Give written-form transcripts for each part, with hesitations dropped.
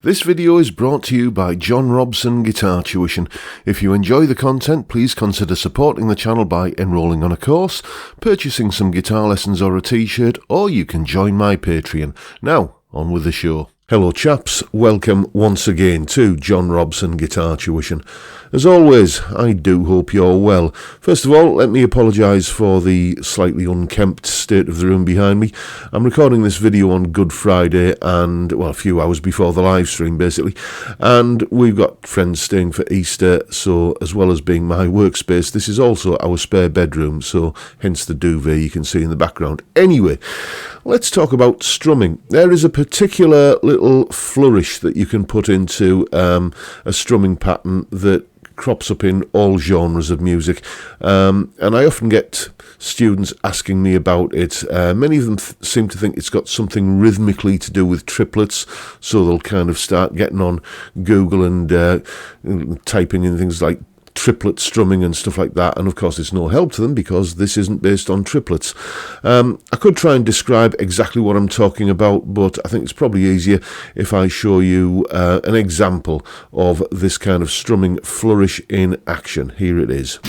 This video is brought to you by John Robson Guitar Tuition. If you enjoy the content, please consider supporting the channel by enrolling on a course, purchasing some guitar lessons or a t-shirt, or you can join my Patreon. Now, on with the show. Hello chaps, welcome once again to John Robson Guitar Tuition. As always, I do hope you're well. First of all, let me apologise for the slightly unkempt state of the room behind me. I'm recording this video on Good Friday and, well, a few hours before the live stream basically, and we've got friends staying for Easter, so as well as being my workspace, this is also our spare bedroom, so hence the duvet you can see in the background. Anyway, let's talk about strumming. There is a particular little flourish that you can put into a strumming pattern that crops up in all genres of music, and I often get students asking me about it. Many of them seem to think it's got something rhythmically to do with triplets, so they'll kind of start getting on Google and typing in things like triplet strumming and stuff like that, and of course it's no help to them because this isn't based on triplets. I could try and describe exactly what I'm talking about, but I think it's probably easier if I show you an example of this kind of strumming flourish in action. Here it is.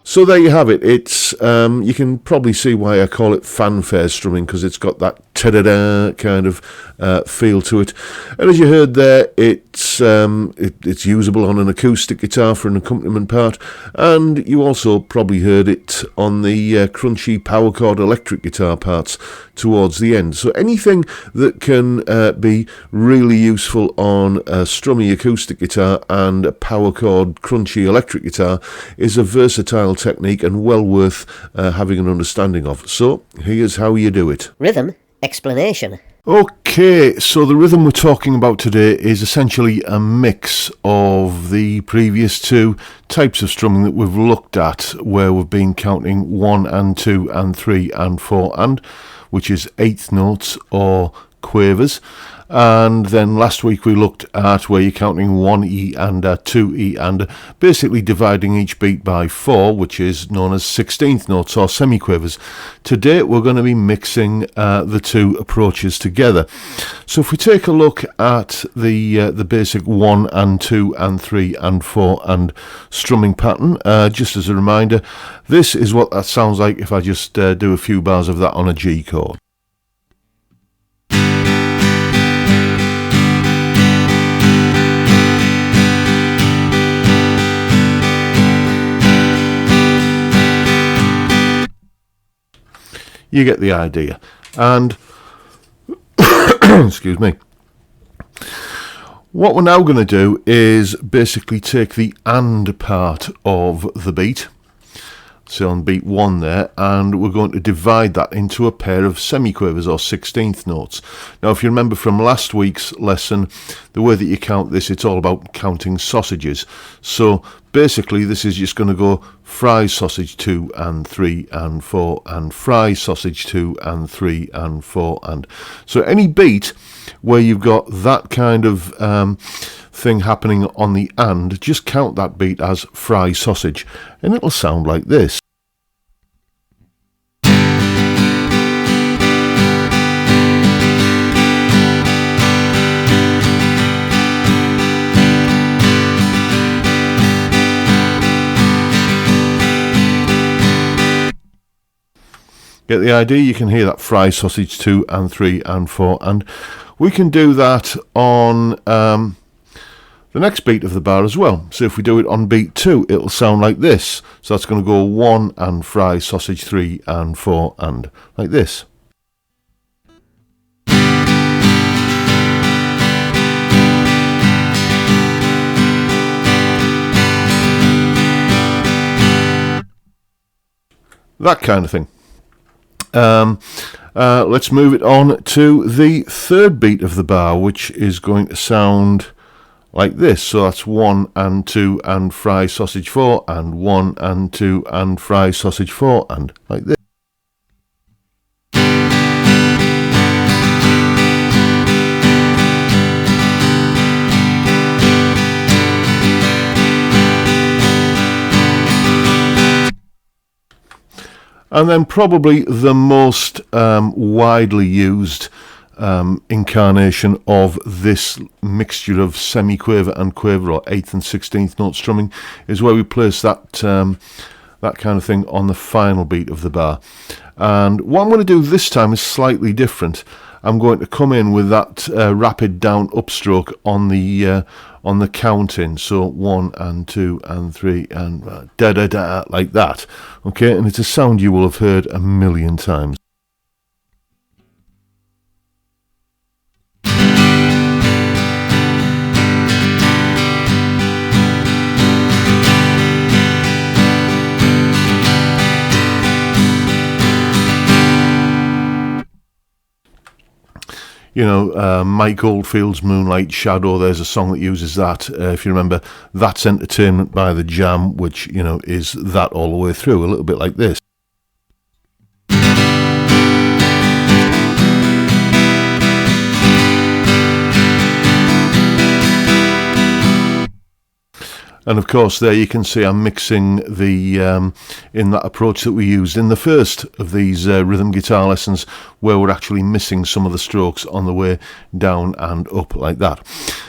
So there you have it. It's you can probably see why I call it fanfare strumming, because it's got that ta-da-da kind of feel to it. And as you heard there, it's usable on an acoustic guitar for an accompaniment part, and you also probably heard it on the crunchy power chord electric guitar parts towards the end. So anything that can be really useful on a strummy acoustic guitar and a power chord crunchy electric guitar is a versatile technique and well worth having an understanding of. So here's how you do it. Rhythm explanation. Okay, so the rhythm we're talking about today is essentially a mix of the previous two types of strumming that we've looked at, where we've been counting 1 and 2 and 3 and 4 and, which is eighth notes or quavers. And then last week we looked at where you're counting 1E and 2E and basically dividing each beat by 4, which is known as 16th notes or semiquavers. Today we're going to be mixing the two approaches together. So if we take a look at the basic 1 and 2 and 3 and 4 and strumming pattern, just as a reminder, this is what that sounds like if I just do a few bars of that on a G chord. You get the idea. And, excuse me, what we're now going to do is basically take the and part of the beat, so on beat 1 there, and we're going to divide that into a pair of semiquavers or 16th notes. Now if you remember from last week's lesson, the way that you count this, it's all about counting sausages. So basically this is just going to go fry sausage 2 and 3 and 4 and fry sausage 2 and 3 and 4 and. So any beat where you've got that kind of thing happening on the and, just count that beat as fry sausage, and it'll sound like this. Get the idea? You can hear that fry sausage 2 and 3 and 4, and we can do that on the next beat of the bar as well. So if we do it on beat 2, it'll sound like this. So that's going to go 1 and fry sausage 3 and 4 and like this. That kind of thing. Let's move it on to the third beat of the bar, which is going to sound like this. So that's 1 and 2 and fry sausage 4 and 1 and 2 and fry sausage 4 and like this. And then probably the most widely used incarnation of this mixture of semi-quaver and quaver, or 8th and 16th note strumming, is where we place that that kind of thing on the final beat of the bar. And what I'm going to do this time is slightly different. I'm going to come in with that rapid down upstroke on the count in, so 1 and 2 and 3 and da da da, like that. Okay, and it's a sound you will have heard a million times. You know, Mike Oldfield's Moonlight Shadow, there's a song that uses that. If you remember, That's Entertainment by The Jam, which, you know, is that all the way through, a little bit like this. And of course there you can see I'm mixing the in that approach that we used in the first of these rhythm guitar lessons, where we're actually missing some of the strokes on the way down and up like that.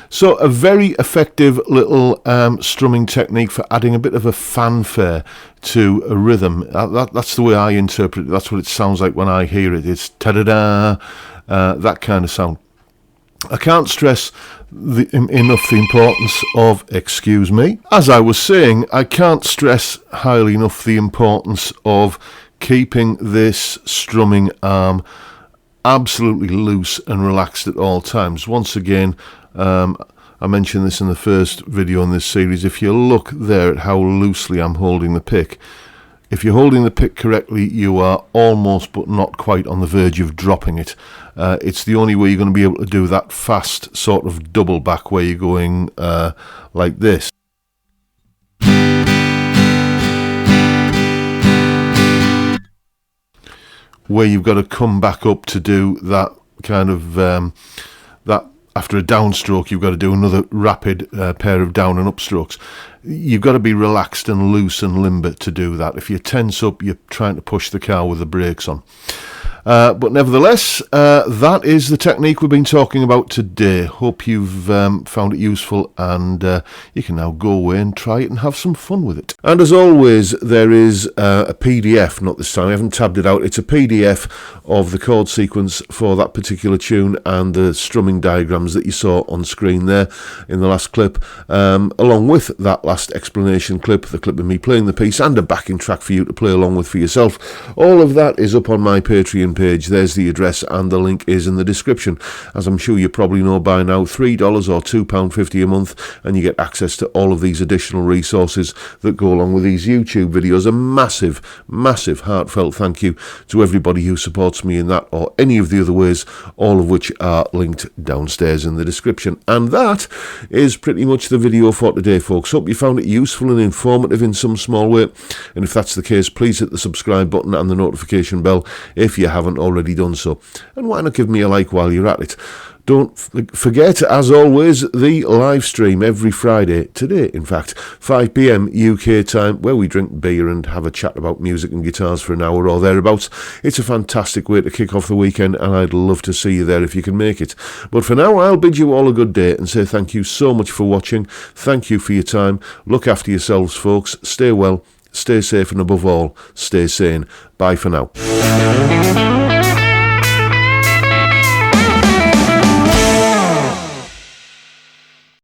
So a very effective little strumming technique for adding a bit of a fanfare to a rhythm. That's the way I interpret it. That's what it sounds like when I hear it. It's ta-da-da, that kind of sound. I can't stress enough the importance of, excuse me, as I was saying, I can't stress highly enough the importance of keeping this strumming arm absolutely loose and relaxed at all times. Once again, I mentioned this in the first video in this series. If you look there at how loosely I'm holding the pick, if you're holding the pick correctly, you are almost but not quite on the verge of dropping it. It's the only way you're going to be able to do that fast sort of double back where you're going like this. Where you've got to come back up to do that kind of, that after a downstroke, you've got to do another rapid pair of down and up strokes. You've got to be relaxed and loose and limber to do that. If you tense up, you're trying to push the car with the brakes on. But nevertheless, that is the technique we've been talking about today. Hope you've found it useful, and you can now go away and try it and have some fun with it. And as always, there is a PDF, not this time, I haven't tabbed it out, it's a PDF of the chord sequence for that particular tune and the strumming diagrams that you saw on screen there in the last clip, along with that last explanation clip, the clip of me playing the piece, and a backing track for you to play along with for yourself. All of that is up on my Patreon page. There's the address, and the link is in the description. As I'm sure you probably know by now, $3 or £2.50 a month, and you get access to all of these additional resources that go along with these YouTube videos. A massive, massive heartfelt thank you to everybody who supports me in that or any of the other ways, all of which are linked downstairs in the description. And that is pretty much the video for today, folks. Hope you found it useful and informative in some small way, and if that's the case, please hit the subscribe button and the notification bell if you haven't already done so, and why not give me a like while you're at it. Don't forget, as always, the live stream every Friday, today in fact, 5 PM UK time, where we drink beer and have a chat about music and guitars for an hour or thereabouts. It's a fantastic way to kick off the weekend, and I'd love to see you there if you can make it. But for now, I'll bid you all a good day and say thank you so much for watching. Thank you for your time. Look after yourselves, folks. Stay well. stay safe, and above all, stay sane. Bye for now.